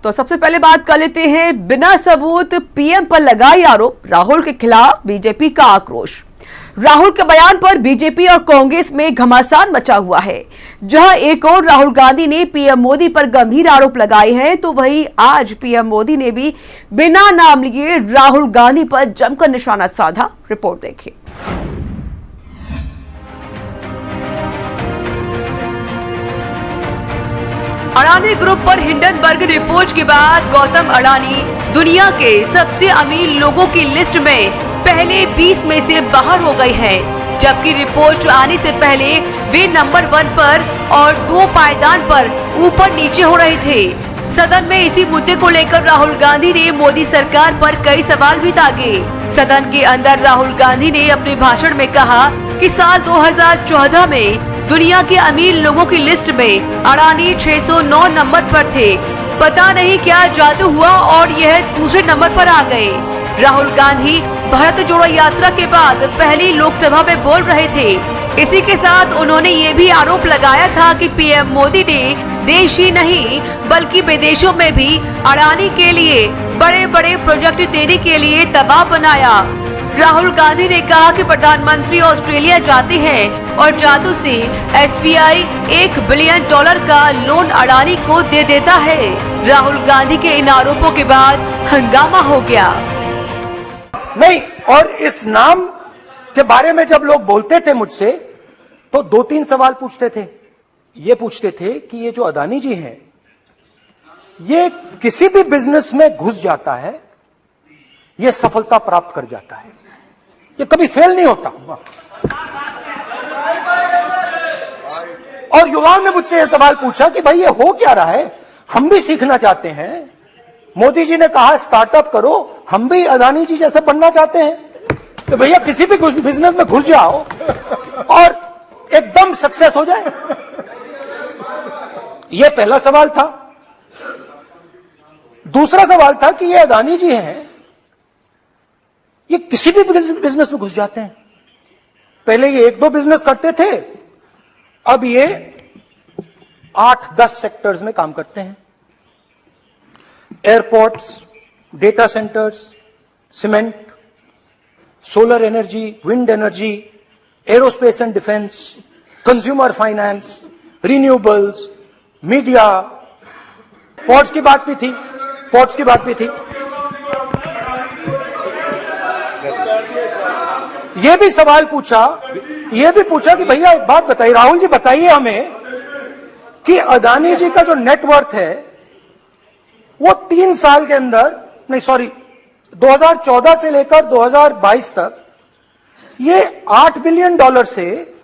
तो सबसे पहले बात कर लेते हैं, बिना सबूत पीएम पर लगाए आरोप, राहुल के खिलाफ बीजेपी का आक्रोश। राहुल के बयान पर बीजेपी और कांग्रेस में घमासान मचा हुआ है। जहां एक और राहुल गांधी ने पीएम मोदी पर गंभीर आरोप लगाए हैं, तो वहीं आज पीएम मोदी ने भी बिना नाम लिए राहुल गांधी पर जमकर निशाना साधा। रिपोर्ट देखिए। अडानी ग्रुप पर हिंडनबर्ग रिपोर्ट के बाद गौतम अडानी दुनिया के सबसे अमीर लोगों की लिस्ट में पहले 20 में से बाहर हो गए हैं, जबकि रिपोर्ट आने से पहले वे नंबर 1 पर और 2 पायदान पर ऊपर नीचे हो रहे थे। सदन में इसी मुद्दे को लेकर राहुल गांधी ने मोदी सरकार पर कई सवाल भी दागे। सदन के अंदर राहुल गांधी ने अपने भाषण में कहा कि साल 2014 में दुनिया के अमीर लोगों की लिस्ट में अडानी 609 नंबर पर थे। पता नहीं क्या जादू हुआ और यह दूसरे नंबर पर आ गए। राहुल गांधी भारत जोड़ो यात्रा के बाद पहली लोकसभा में बोल रहे थे। इसी के साथ उन्होंने ये भी आरोप लगाया था कि पीएम मोदी ने देश ही नहीं बल्कि विदेशों में भी अडानी के लिए बड़े बड़े प्रोजेक्ट देने के लिए दबाव बनाया। राहुल गांधी ने कहा कि प्रधानमंत्री ऑस्ट्रेलिया जाते हैं और जादू से एसबीआई $1 बिलियन का लोन अडानी को दे देता है। राहुल गांधी के इन आरोपों के बाद हंगामा हो गया। नहीं, और इस नाम के बारे में जब लोग बोलते थे मुझसे तो 2-3 सवाल पूछते थे। ये पूछते थे कि ये जो अडानी जी हैं, ये किसी भी बिजनेस में घुस जाता है, ये सफलता प्राप्त कर जाता है, ये कभी फेल नहीं होता। और युवाओं ने मुझसे यह सवाल पूछा कि भाई ये हो क्या रहा है, हम भी सीखना चाहते हैं। मोदी जी ने कहा स्टार्टअप करो, हम भी अडानी जी जैसे बनना चाहते हैं। तो भैया किसी भी बिजनेस में घुस जाओ और एकदम सक्सेस हो जाए। यह पहला सवाल था। दूसरा सवाल था कि ये अडानी जी हैं, ये किसी भी बिजनेस में घुस जाते हैं। पहले ये 1-2 बिजनेस करते थे, अब ये 8-10 सेक्टर्स में काम करते हैं। Airports, data centres, cement, solar energy, wind energy, aerospace and defence, consumer finance, renewables, media. Ports की बात भी थी, पोर्ट्स की बात भी थी। ये भी सवाल पूछा, ये भी पूछा कि भैया एक बात बताइए, राहुल जी बताइए हमें कि अडानी जी का जो नेटवर्थ है वो 3 साल के अंदर, नहीं सॉरी 2014 से लेकर 2022 तक ये $8 बिलियन से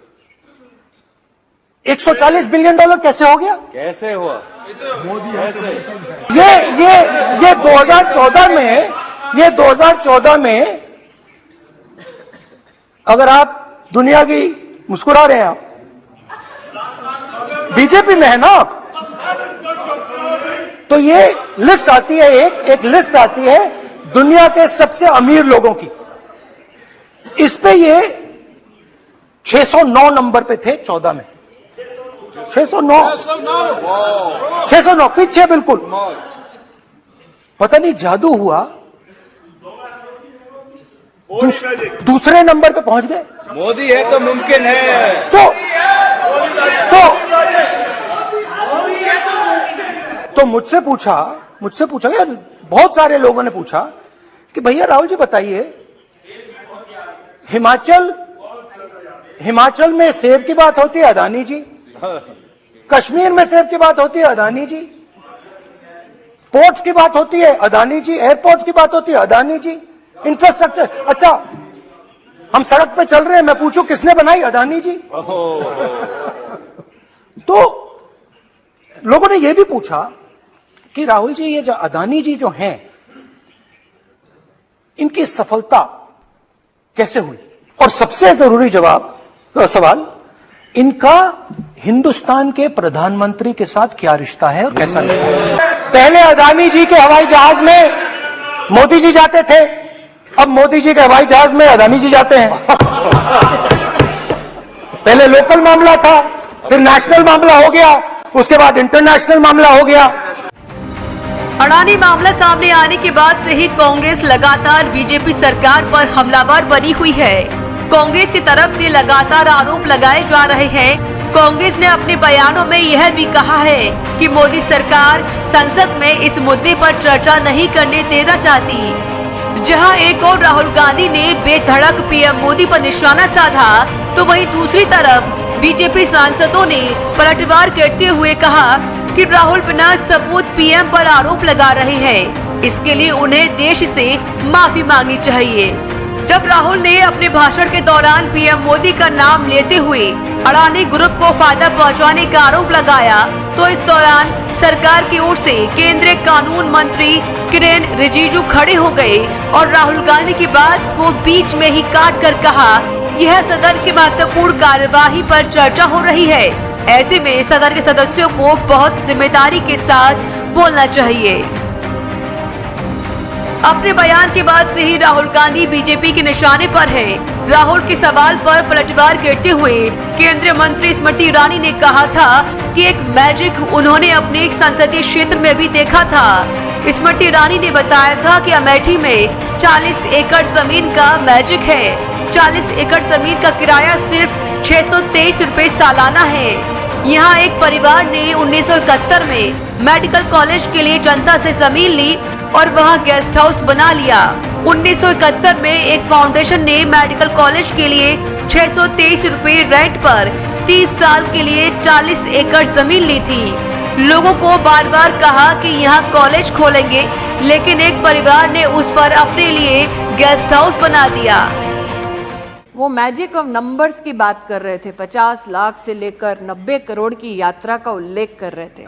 $140 बिलियन कैसे हो गया? कैसे हुआ? मोदी ऐसे ये 2014 में अगर आप दुनिया की मुस्कुरा रहे हैं, आप बीजेपी में है ना आप, तो ये लिस्ट आती है, एक लिस्ट आती है दुनिया के सबसे अमीर लोगों की। इस पे ये 609 नंबर पे थे 14 में। 609 पीछे बिल्कुल। पता नहीं जादू हुआ, दूसरे नंबर पे पहुंच गए। मोदी है तो मुमकिन है। तो मुझसे पूछा यार, बहुत सारे लोगों ने पूछा कि भैया राहुल जी बताइए, हिमाचल में सेब की बात होती है, अडानी जी। कश्मीर में सेब की बात होती है, अडानी जी। पोर्ट्स की बात होती है, अडानी जी। एयरपोर्ट की बात होती है, अडानी जी। इंफ्रास्ट्रक्चर, अच्छा हम सड़क पे चल रहे हैं, मैं पूछूं किसने बनाई? अडानी जी। तो लोगों ने यह भी पूछा कि राहुल जी ये जो अडानी जी जो हैं, इनकी सफलता कैसे हुई? और सबसे जरूरी सवाल, इनका हिंदुस्तान के प्रधानमंत्री के साथ क्या रिश्ता है और कैसा रिश्ता है? पहले अडानी जी के हवाई जहाज में मोदी जी जाते थे, अब मोदी जी के हवाई जहाज में अडानी जी जाते हैं। पहले लोकल मामला था, फिर नेशनल मामला हो गया, उसके बाद इंटरनेशनल मामला हो गया। अडानी मामला सामने आने के बाद से ही कांग्रेस लगातार बीजेपी सरकार पर हमलावर बनी हुई है। कांग्रेस की तरफ से लगातार आरोप लगाए जा रहे हैं। कांग्रेस ने अपने बयानों में यह भी कहा है कि मोदी सरकार संसद में इस मुद्दे पर चर्चा नहीं करने देना चाहती। जहां एक और राहुल गांधी ने बेधड़क पीएम मोदी पर निशाना साधा, तो वहीं दूसरी तरफ बीजेपी सांसदों ने पलटवार करते हुए कहा कि राहुल बिना सबूत पीएम पर आरोप लगा रहे हैं। इसके लिए उन्हें देश से माफी मांगनी चाहिए। जब राहुल ने अपने भाषण के दौरान पीएम मोदी का नाम लेते हुए अडानी ग्रुप को फायदा पहुंचाने का आरोप लगाया, तो इस दौरान सरकार की ओर से केंद्रीय कानून मंत्री किरेन रिजिजू खड़े हो गए और राहुल गांधी की बात को बीच में ही काट कर कहा, यह सदन की महत्वपूर्ण कार्यवाही पर चर्चा हो रही है। ऐसे में सदन के सदस्यों को बहुत जिम्मेदारी के साथ बोलना चाहिए। अपने बयान के बाद से ही राहुल गांधी बीजेपी के निशाने पर है। राहुल के सवाल पर पलटवार करते हुए केंद्रीय मंत्री स्मृति ईरानी ने कहा था कि एक मैजिक उन्होंने अपने एक संसदीय क्षेत्र में भी देखा था। स्मृति ईरानी ने बताया था कि अमेठी में 40 एकड़ जमीन का मैजिक है। 40 एकड़ जमीन का किराया सिर्फ 623 रुपए सालाना है। यहाँ एक परिवार ने 1971 में मेडिकल कॉलेज के लिए जनता से जमीन ली और वहाँ गेस्ट हाउस बना लिया। 1971 में एक फाउंडेशन ने मेडिकल कॉलेज के लिए 623 रुपए रेंट पर 30 साल के लिए 40 एकड़ जमीन ली थी। लोगों को बार बार कहा कि यहाँ कॉलेज खोलेंगे, लेकिन एक परिवार ने उस पर अपने लिए गेस्ट हाउस बना दिया। वो मैजिक ऑफ नंबर्स की बात कर रहे थे। 50 लाख से लेकर 90 करोड़ की यात्रा का उल्लेख कर रहे थे।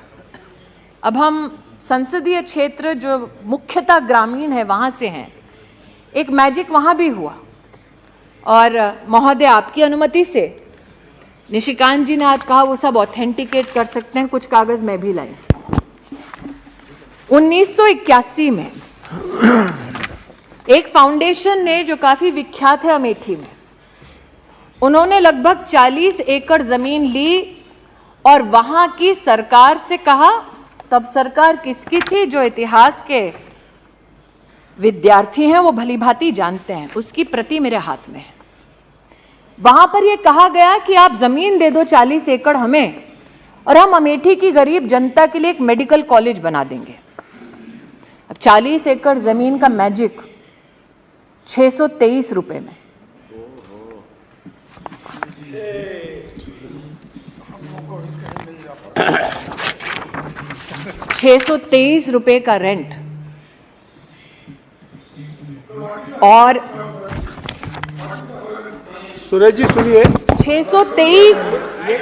अब हम संसदीय क्षेत्र जो मुख्यतः ग्रामीण है वहां से हैं, एक मैजिक वहां भी हुआ। और महोदय, आपकी अनुमति से निशिकांत जी ने आज कहा वो सब ऑथेंटिकेट कर सकते हैं, कुछ कागज मैं भी लाई। 1981 में एक फाउंडेशन ने, जो काफी विख्यात है अमेठी में, उन्होंने लगभग 40 एकड़ जमीन ली और वहां की सरकार से कहा, तब सरकार किसकी थी, जो इतिहास के विद्यार्थी हैं वो भलीभांति जानते हैं, उसकी प्रति मेरे हाथ में है। वहां पर यह कहा गया कि आप जमीन दे दो 40 एकड़ हमें और हम अमेठी की गरीब जनता के लिए एक मेडिकल कॉलेज बना देंगे। अब 40 एकड़ जमीन का मैजिक 623 रुपए में। ₹623 का रेंट और सुरेश जी सुनिए, 623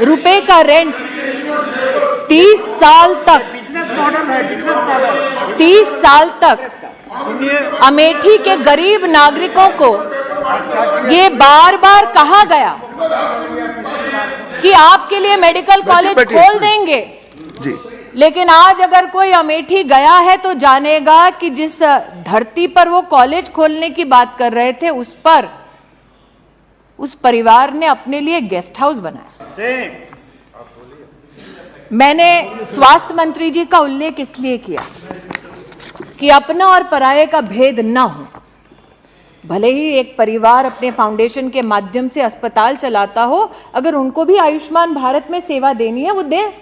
रुपए का रेंट 30 साल तक, 30 साल तक अमेठी के गरीब नागरिकों को ये बार बार कहा गया कि आपके लिए मेडिकल कॉलेज खोल देंगे जी। लेकिन आज अगर कोई अमेठी गया है तो जानेगा कि जिस धरती पर वो कॉलेज खोलने की बात कर रहे थे, उस पर उस परिवार ने अपने लिए गेस्ट हाउस बनाया। मैंने स्वास्थ्य मंत्री जी का उल्लेख इसलिए किया कि अपना और पराये का भेद न हो। भले ही एक परिवार अपने फाउंडेशन के माध्यम से अस्पताल चलाता हो, अगर उनको भी आयुष्मान भारत में सेवा देनी है वो दे।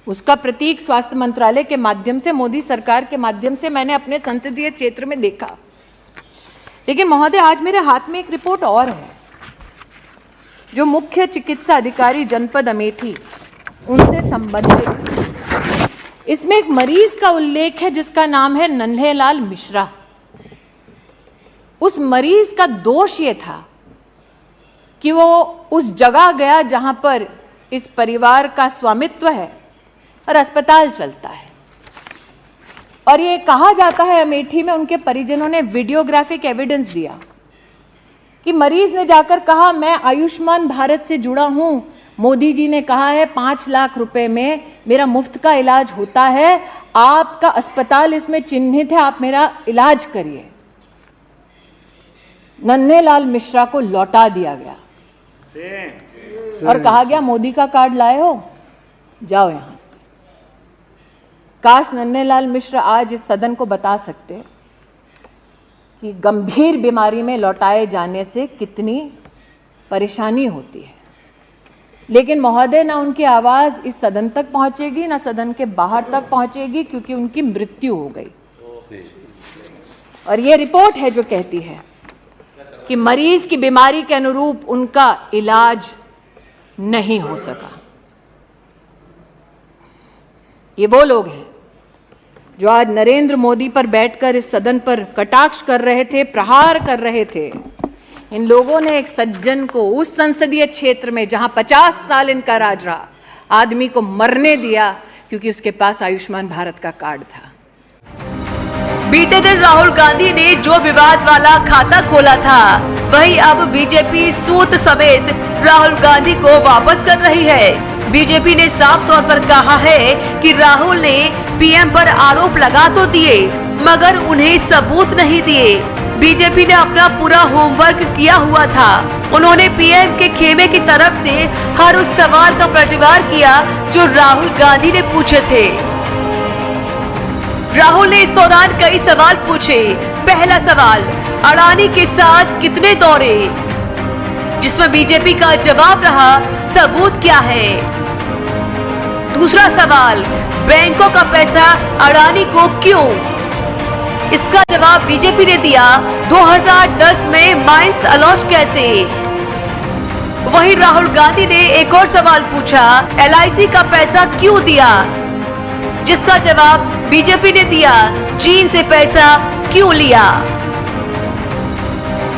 उसका प्रतीक स्वास्थ्य मंत्रालय के माध्यम से, मोदी सरकार के माध्यम से मैंने अपने संसदीय क्षेत्र में देखा। लेकिन महोदय, आज मेरे हाथ में एक रिपोर्ट और है जो मुख्य चिकित्सा अधिकारी जनपद अमेठी उनसे संबंधित। इसमें एक मरीज का उल्लेख है जिसका नाम है नन्हेलाल मिश्रा। उस मरीज का दोष ये था कि वो उस जगह गया जहां पर इस परिवार का स्वामित्व है और अस्पताल चलता है, और ये कहा जाता है अमेठी में उनके परिजनों ने वीडियोग्राफिक एविडेंस दिया कि मरीज ने जाकर कहा, मैं आयुष्मान भारत से जुड़ा हूं, मोदी जी ने कहा है 5 लाख रुपए में मेरा मुफ्त का इलाज होता है, आपका अस्पताल इसमें चिन्हित है, आप मेरा इलाज करिए। नन्हेलाल मिश्रा को लौटा दिया गया और कहा गया, मोदी का कार्ड लाए हो, जाओ यहां से। काश नन्हेलाल मिश्र आज इस सदन को बता सकते कि गंभीर बीमारी में लौटाए जाने से कितनी परेशानी होती है। लेकिन महोदय, ना उनकी आवाज इस सदन तक पहुंचेगी ना सदन के बाहर तक पहुंचेगी, क्योंकि उनकी मृत्यु हो गई। और ये रिपोर्ट है जो कहती है कि मरीज की बीमारी के अनुरूप उनका इलाज नहीं हो सका। ये वो लोग हैं जो आज नरेंद्र मोदी पर बैठकर इस सदन पर कटाक्ष कर रहे थे, प्रहार कर रहे थे। इन लोगों ने एक सज्जन को उस संसदीय क्षेत्र में जहां 50 साल इनका राज रहा, आदमी को मरने दिया क्योंकि उसके पास आयुष्मान भारत का कार्ड था। बीते दिन राहुल गांधी ने जो विवाद वाला खाता खोला था, वही अब बीजेपी सूत समेत राहुल गांधी को वापस कर रही है। बीजेपी ने साफ तौर पर कहा है कि राहुल ने पीएम पर आरोप लगा तो दिए, मगर उन्हें सबूत नहीं दिए। बीजेपी ने अपना पूरा होमवर्क किया हुआ था। उन्होंने पीएम के खेमे की तरफ से हर उस सवाल का प्रतिवाद किया जो राहुल गांधी ने पूछे थे। राहुल ने इस दौरान कई सवाल पूछे। पहला सवाल, अडानी के साथ कितने दौरे, जिसमें बीजेपी का जवाब रहा, सबूत क्या है। दूसरा सवाल, बैंकों का पैसा अडानी को क्यों, इसका जवाब बीजेपी ने दिया। 2010 में माइंस अलॉट कैसे। वहीं राहुल गांधी ने एक और सवाल पूछा, LIC का पैसा क्यों दिया, जिसका जवाब बीजेपी ने दिया, चीन से पैसा क्यों लिया।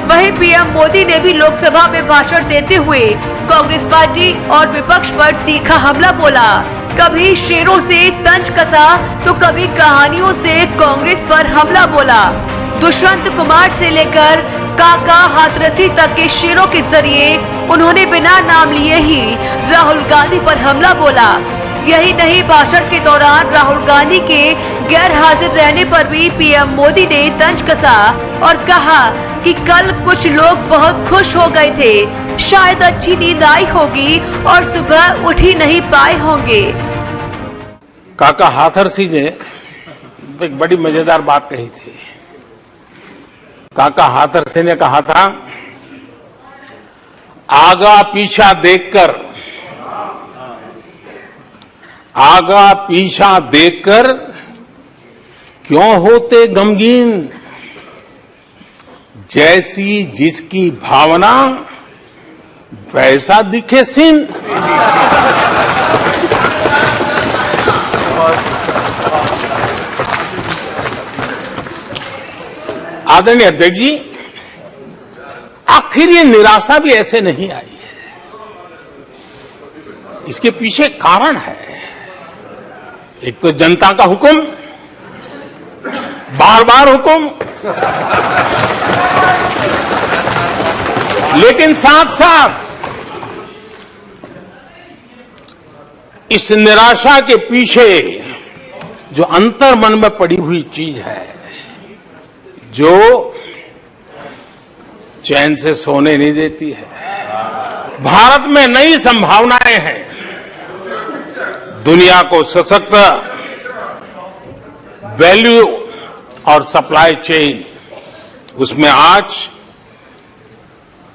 वहीं पीएम मोदी ने भी लोकसभा में भाषण देते हुए कांग्रेस पार्टी और विपक्ष पर तीखा हमला बोला। कभी शेरों से तंज कसा तो कभी कहानियों से कांग्रेस पर हमला बोला। दुष्यंत कुमार से लेकर काका हाथरसी तक के शेरों के जरिए उन्होंने बिना नाम लिए ही राहुल गांधी पर हमला बोला। यही नहीं, भाषण के दौरान राहुल गांधी के गैर हाजिर रहने पर भी पीएम मोदी ने तंज कसा और कहा कि कल कुछ लोग बहुत खुश हो गए थे, शायद अच्छी नींद आई होगी और सुबह उठ ही नहीं पाए होंगे। काका हाथरसी ने एक बड़ी मजेदार बात कही थी। काका हाथरसी ने कहा था, आगा पीछा देखकर क्यों होते गमगीन, जैसी जिसकी भावना वैसा दिखे सीन। आदरणीय अध्यक्ष जी, आखिर ये निराशा भी ऐसे नहीं आई है। इसके पीछे कारण है। एक तो जनता का हुक्म, बार बार हुक्म, लेकिन साथ साथ इस निराशा के पीछे जो अंतर मन में पड़ी हुई चीज है, जो चैन से सोने नहीं देती है। भारत में नई संभावनाएं हैं। दुनिया को सशक्त वैल्यू और सप्लाई चेन, उसमें आज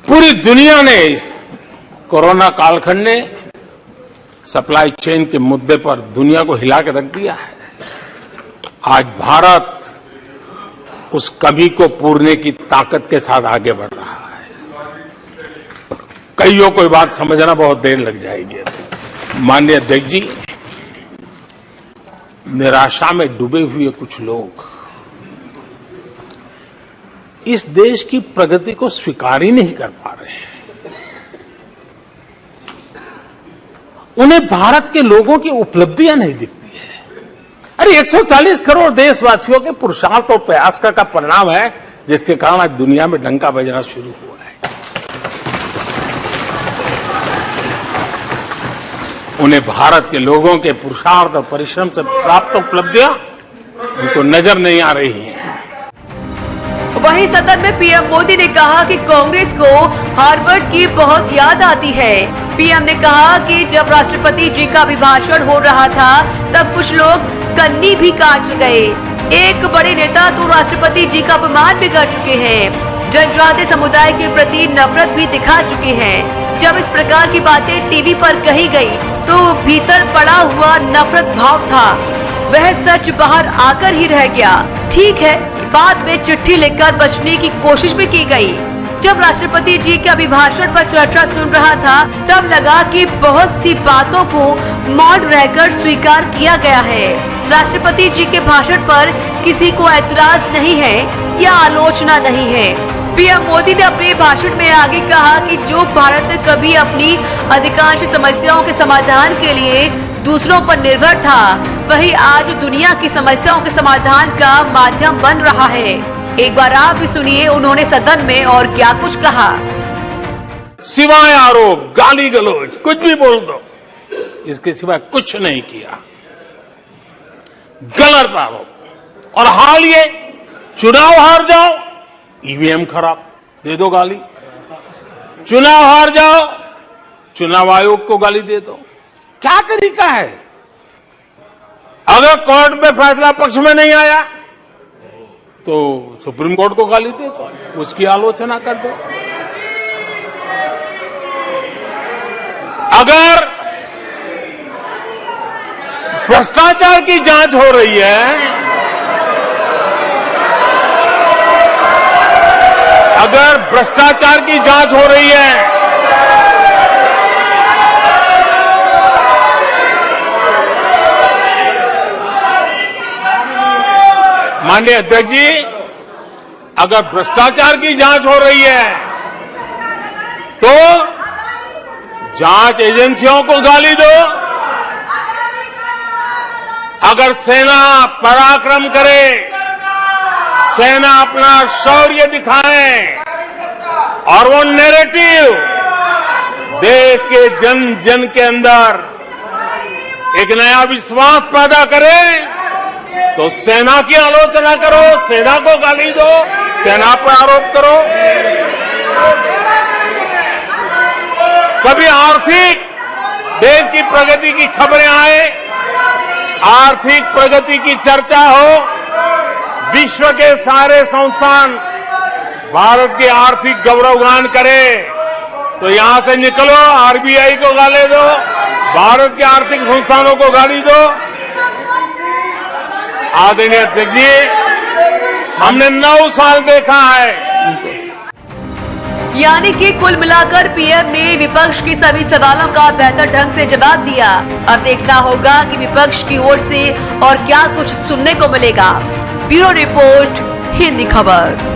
पूरी दुनिया ने, कोरोना कालखंड ने सप्लाई चेन के मुद्दे पर दुनिया को हिला के रख दिया है। आज भारत उस कमी को पूरने की ताकत के साथ आगे बढ़ रहा है। कईयों को बात समझना बहुत देर लग जाएगी। माननीय अध्यक्ष जी, निराशा में डूबे हुए कुछ लोग इस देश की प्रगति को स्वीकार ही नहीं कर पा रहे हैं। उन्हें भारत के लोगों की उपलब्धियां नहीं दिखती है। अरे 140 करोड़ देशवासियों के पुरुषार्थ और प्रयास का परिणाम है, जिसके कारण आज दुनिया में डंका बजना शुरू हुआ है। उन्हें भारत के लोगों के पुरुषार्थ और परिश्रम से प्राप्त उपलब्धियां उनको नजर नहीं आ रही हैं। वहीं सदन में पीएम मोदी ने कहा कि कांग्रेस को हार्वर्ड की बहुत याद आती है। पीएम ने कहा कि जब राष्ट्रपति जी का अभिभाषण हो रहा था तब कुछ लोग कन्नी भी काट गए। एक बड़े नेता तो राष्ट्रपति जी का अपमान भी कर चुके हैं, जनजातीय समुदाय के प्रति नफरत भी दिखा चुके हैं। जब इस प्रकार की बातें टीवी पर कही गई तो भीतर पड़ा हुआ नफरत भाव था, वह सच बाहर आकर ही रह गया। ठीक है, बाद में चिट्ठी लिखकर बचने की कोशिश भी की गई। जब राष्ट्रपति जी के अभिभाषण पर चर्चा सुन रहा था तब लगा कि बहुत सी बातों को मौन रहकर स्वीकार किया गया है। राष्ट्रपति जी के भाषण पर किसी को ऐतराज नहीं है या आलोचना नहीं है। पीएम मोदी ने अपने भाषण में आगे कहा कि जो भारत कभी अपनी अधिकांश समस्याओं के समाधान के लिए दूसरों पर निर्भर था, वही आज दुनिया की समस्याओं के समाधान का माध्यम बन रहा है। एक बार आप भी सुनिए उन्होंने सदन में और क्या कुछ कहा। सिवाय आरोप, गाली गलौज, कुछ भी बोल दो, इसके सिवाय कुछ नहीं किया। गलत आरोप। और हाल ये चुनाव हार जाओ, ईवीएम खराब, दे दो गाली। चुनाव हार जाओ, चुनाव आयोग को गाली दे दो। क्या तरीका है? अगर कोर्ट में फैसला पक्ष में नहीं आया तो सुप्रीम कोर्ट को गाली दे दो, उसकी आलोचना कर दो। अगर भ्रष्टाचार की जांच हो रही है, अगर भ्रष्टाचार की जांच हो रही है माननीय अध्यक्ष जी, अगर भ्रष्टाचार की जांच हो रही है तो जांच एजेंसियों को गाली दो। अगर सेना पराक्रम करे, सेना अपना शौर्य दिखाए और वो नैरेटिव देश के जन जन के अंदर एक नया विश्वास पैदा करे, तो सेना की आलोचना करो, सेना को गाली दो, सेना पर आरोप करो। कभी आर्थिक देश की प्रगति की खबरें आए, आर्थिक प्रगति की चर्चा हो, विश्व के सारे संस्थान भारत के आर्थिक गौरवगान करे, तो यहां से निकलो, आरबीआई को गाली दो, भारत के आर्थिक संस्थानों को गाली दो। आदरणीय अध्यक्ष जी, हमने 9 साल देखा है। यानी कि कुल मिलाकर पीएम ने विपक्ष के सभी सवालों का बेहतर ढंग से जवाब दिया। अब देखना होगा कि विपक्ष की ओर से और क्या कुछ सुनने को मिलेगा। ब्यूरो रिपोर्ट, हिंदी खबर।